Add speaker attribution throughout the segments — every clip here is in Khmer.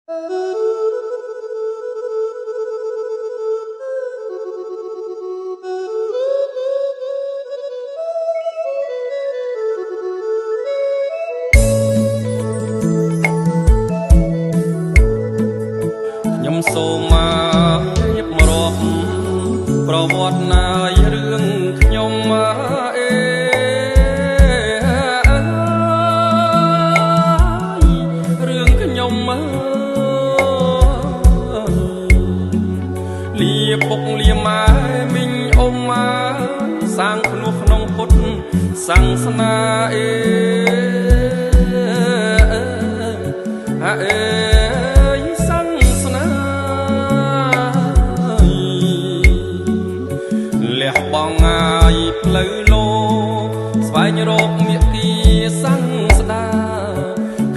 Speaker 1: ខ្ញុំសូមរៀបរាប់ប្រវត្តិណាយរឿងខ្ញុំរឿងខ្ញុំលាពុកលាម៉ែមីងអ៊ំសាងភ្នោះក្នុងពុទ្ធសាសនាលះបងងាយផ្លូវលោស្វែងរកមេគាសង្ស្ដា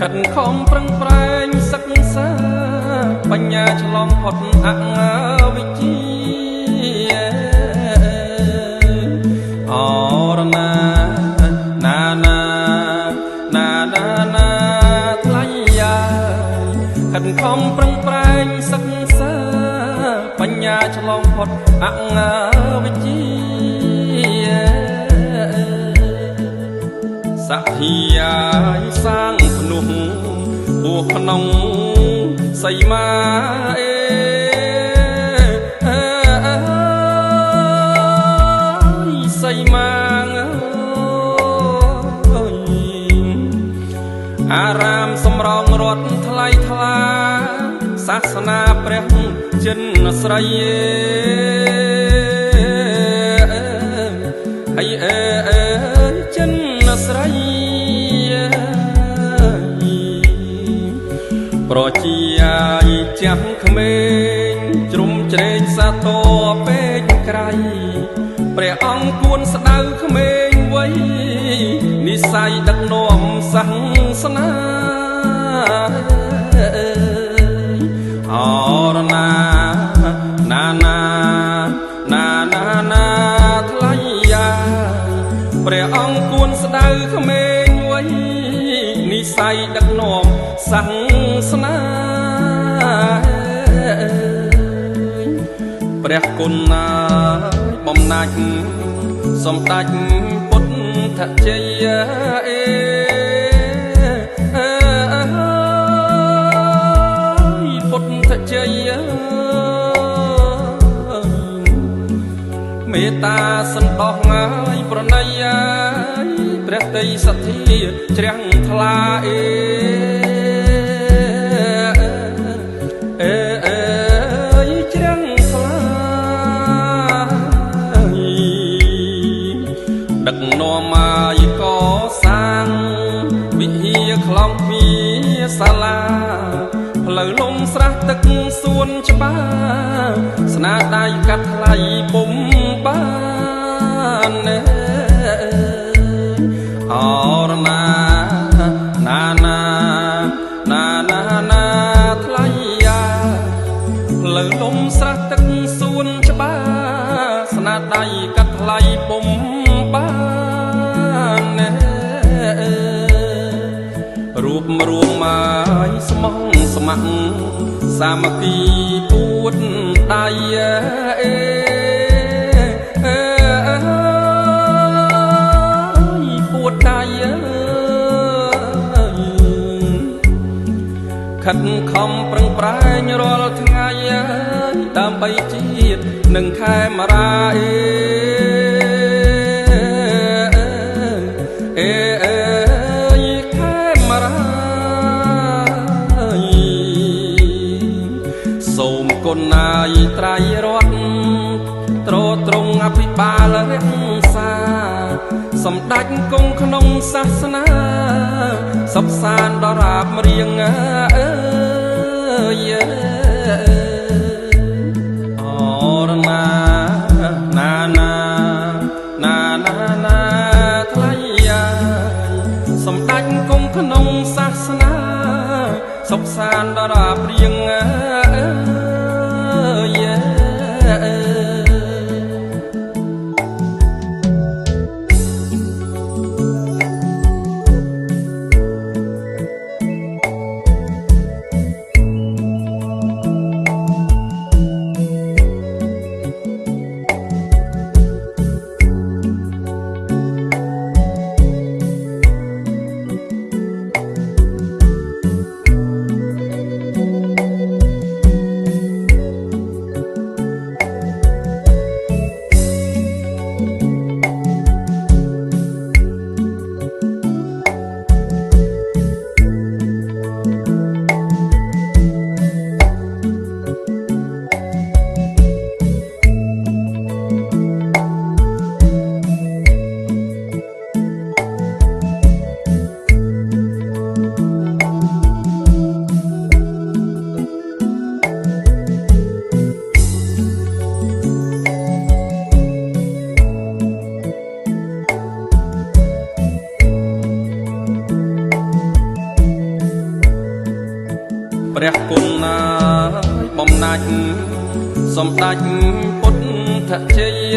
Speaker 1: ខិតខំប្រឹងប្រែងសិក្សាបញ្ញាឆ្លងផុតអវិជ្ជាអរណាថ្លៃយ៉ាខិតខំប្រឹងប្រែងសិក្សាបញ្ញាឆ្លងផុតអវិជ្ជាសទ្ធាសាងភ្នោះពោះក្នុងសីមាសីមាអារាមសំរងរត់ថ្លៃថ្លាសាសនាព្រះចិនស្រីចិនស្រីប្រជាចាំក្មេងជ្រុំជ្រែងសាទរពេកក្រៃព្រះអង្គគួនស្ដៅក្មេងវ័យនិស័យដឹកនាំសាសនាអរណាថ្លៃយ៉ាព្រះអង្គគួនស្ដៅក្មេងវ័យនិស័យដឹកនាំសាសនាព្រះគុណណាបំណាច់សម្ដេចពុទ្ធជ័យពុទ្ធជ័យមេត្តាសន្តោសងាយប្រណីព្រះតីសទ្ធាជ្រាំងថ្លាជ្រាំងថ្លាដឹកនាំមាយកសាងវិហារខ្លងវាសាលាផ្លូវលំស្រះទឹកសួនច្បារស្នាដៃកាត់ថ្លៃពុំបានអរណាថ្លៃយ៉ាផ្លូវលំស្រះទឹកសួនច្បារស្នាដៃកាត់ថ្លៃពុំបានរូបរួមមកស្មងស្ម័គ្រសាមគ្គីពួតដៃពួតដៃខិតខំប្រឹងប្រែងរាល់ថ្ងៃដើម្បីជាតិនឹងខេមរាសូមគុណណាយត្រៃរតត្រត្រង់អភិបាលរក្សាសម្ដេចគង់ក្នុងសាសនាសុខសាន្តដរាបរៀងអរណាថ្លៃយ៉ាសម្ដេចគង់ក្នុងសាសនាសុខសាន្តដរាបរៀង ព្រះគុណណាយបំណាច់សម្ដេចពុទ្ធជ័យ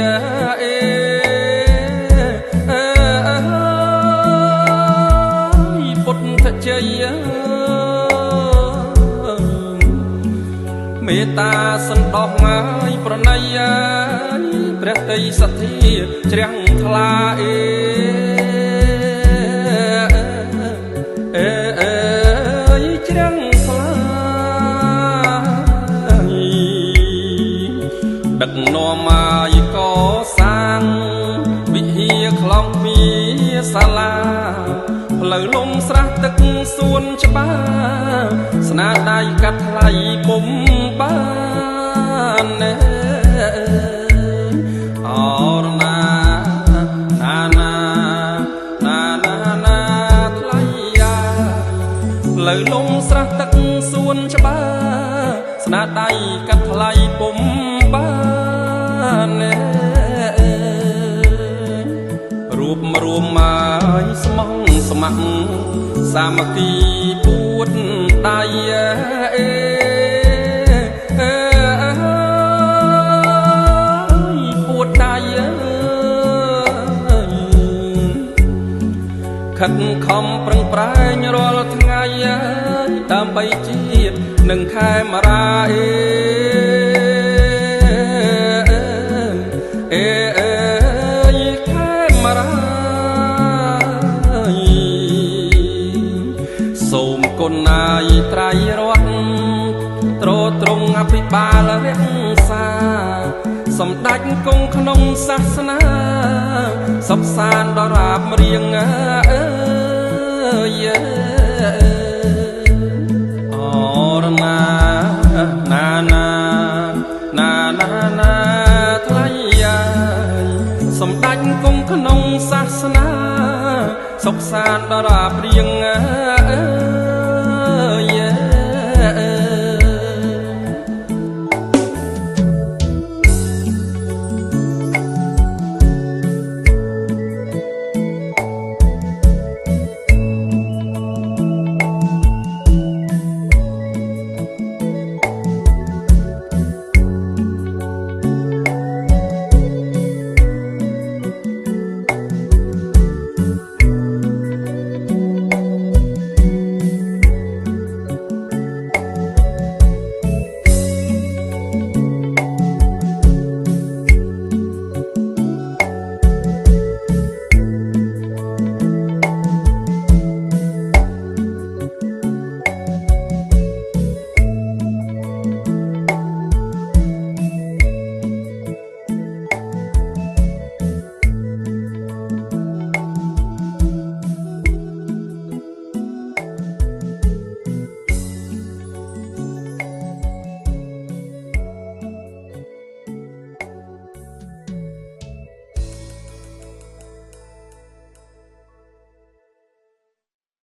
Speaker 1: ពុទ្ធជ័យមេត្តាសន្តោសងាយប្រណីព្រះតីសទ្ធាជ្រះថ្លាជ្រះថ្លាដឹកនាំមកកសាងវិហារខ្លងពីសាលាផ្លូវលំស្រះទឹកសួនច្បារស្នាដៃកាត់ថ្លៃពុំបានអរណាថ្លៃផ្លូវលំស្រះទឹកសួនច្បារស្នាដៃកាត់ថ្លៃពុំបានរូបរួមមកស្មងស្ម័គ្រសាមគ្គីពួតដៃពួតដៃខិតខំប្រឹងប្រែងរាល់ថ្ងៃដើម្បីជាតិនឹងខែមរាសូមគុណណាយត្រៃរតត្រត្រង់អភិបាលរក្សាសម្ដេចគង់ក្នុងសាសនាសុខសានដរាបរៀងអរណាថ្លៃសម្ដេចគង់ក្នុងសាសនាសុខសានដរាបរៀ